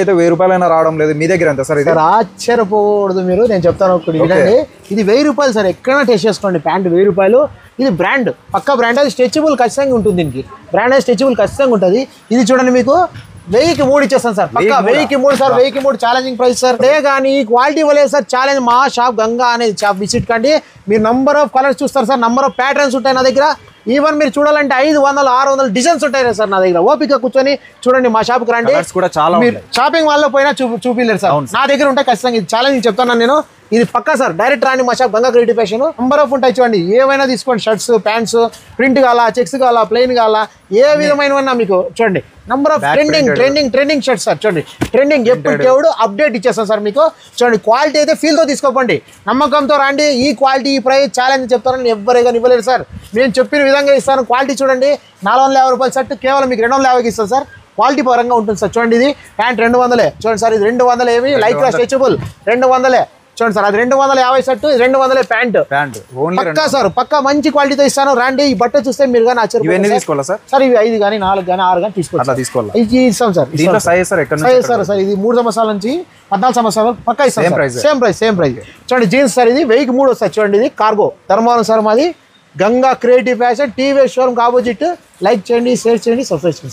అయితే 1000 రూపాయలైనా రావడం లేదు మీ దగ్గర ఎంత సార్ ఇది? సార్ ఆశ్చర్యపోకూడదు మీరు, నేను చెప్తాను ఒకటి వినండి. ఇది 1000 రూపాయలు సార్, ఎక్కడైనా టెస్ట్ చేసుకోండి. ప్యాంట్ 1000 రూపాయలు. ఇది బ్రాండ్, పక్క బ్రాండ్. అది స్ట్రెచబుల్ ఖచ్చితంగా ఉంటుంది. దీనికి బ్రాండ్ అది స్ట్రెచబుల్ ఖచ్చితంగా ఉంటుంది. ఇది చూడండి, మీకు 1000కి 3 ఇచ్చేస్తాను సార్. పక్క 1000కి 3 సార్. 1000కి 3 challenging price sir. అదే కానీ క్వాలిటీ ఇవ్వలేదు సార్. ఛాలెంజ్ మా షాప్ గంగా అనేది షాప్ విజిట్ కండి. మీరు నంబర్ ఆఫ్ కలర్స్ చూస్తారు సార్, నంబర్ ఆఫ్ ప్యాటర్న్స్ ఉంటాయి నా దగ్గర. ఈవెన్ మీరు చూడాలంటే 500 600 డిజైన్స్ ఉంటాయి సార్ నా దగ్గర. ఓపిక కూర్చొని చూడండి, మా షాప్కి రండి. మీరు షాపింగ్ వాళ్ళలో పోయినా చూపిలేరు సార్, నా దగ్గర ఉంటాయి ఖచ్చితంగా. ఇది ఛాలెంజ్ చెప్తాను నేను. ఇది పక్కా సార్. డైరెక్ట్ రాని మా shop Ganga creative fashion. Number of ఉంటాయి చూడండి, ఏమైనా తీసుకోండి. షర్ట్స్, ప్యాంట్స్, ప్రింట్ కావాలా, చెక్స్ కావాలా, ప్లెయిన్ కావాలా, ఏ విధమైన మీకు చూడండి. Number of trending shirts sir. చూడండి, ట్రెండింగ్ ఎప్పటికేవుడు అప్డేట్ ఇచ్చేస్తాను సార్ మీకు. చూడండి, క్వాలిటీ అయితే ఫీల్తో తీసుకోకండి, నమ్మకంతో రండి. ఈ క్వాలిటీ ఈ ప్రైస్ ఛాలెంజ్ చెప్తారని ఎవరైనా ఇవ్వలేరు సార్. నేను చెప్పిన విధంగా ఇస్తాను. క్వాలిటీ చూడండి, 450 రూపాయల షర్ట్ కేవలం మీకు 250కి ఇస్తాను సార్. క్వాలిటీ పరంగా ఉంటుంది సార్. చూడండి, ఇది ప్యాంట్ 200 చూడండి సార్. ఇది 200 ఏమి లైక్ స్ట్రెచబుల్ 200 చూడండి సార్. అది 250 షర్ట్, 200 ప్యాంట్. పక్కా సార్, పక్కా మంచి క్వాలిటీతో ఇస్తాను. రండి. ఈ బట్ట చూస్తే మీరు కానీ తీసుకోవాలా సార్? సార్ ఇవి 5 కానీ 4 కానీ 6 కానీ తీసుకోవాలి. ఇది ఇస్తాం సార్. సార్ ఇది 3 సంవత్సరాల నుంచి 14 సంవత్సరాలు పక్కా ఇస్తాం. సేమ్ ప్రైస్ చూడండి. జీన్స్ సార్, ఇది 1000కి 3 వస్తాయి. చూడండి, ఇది కార్గో ధర్మవరం సార్. మాది Ganga creative fashion, TV showroom opposite. Like చేయండి, షేర్ చేయండి, సబ్స్క్రైబ్ చేయండి.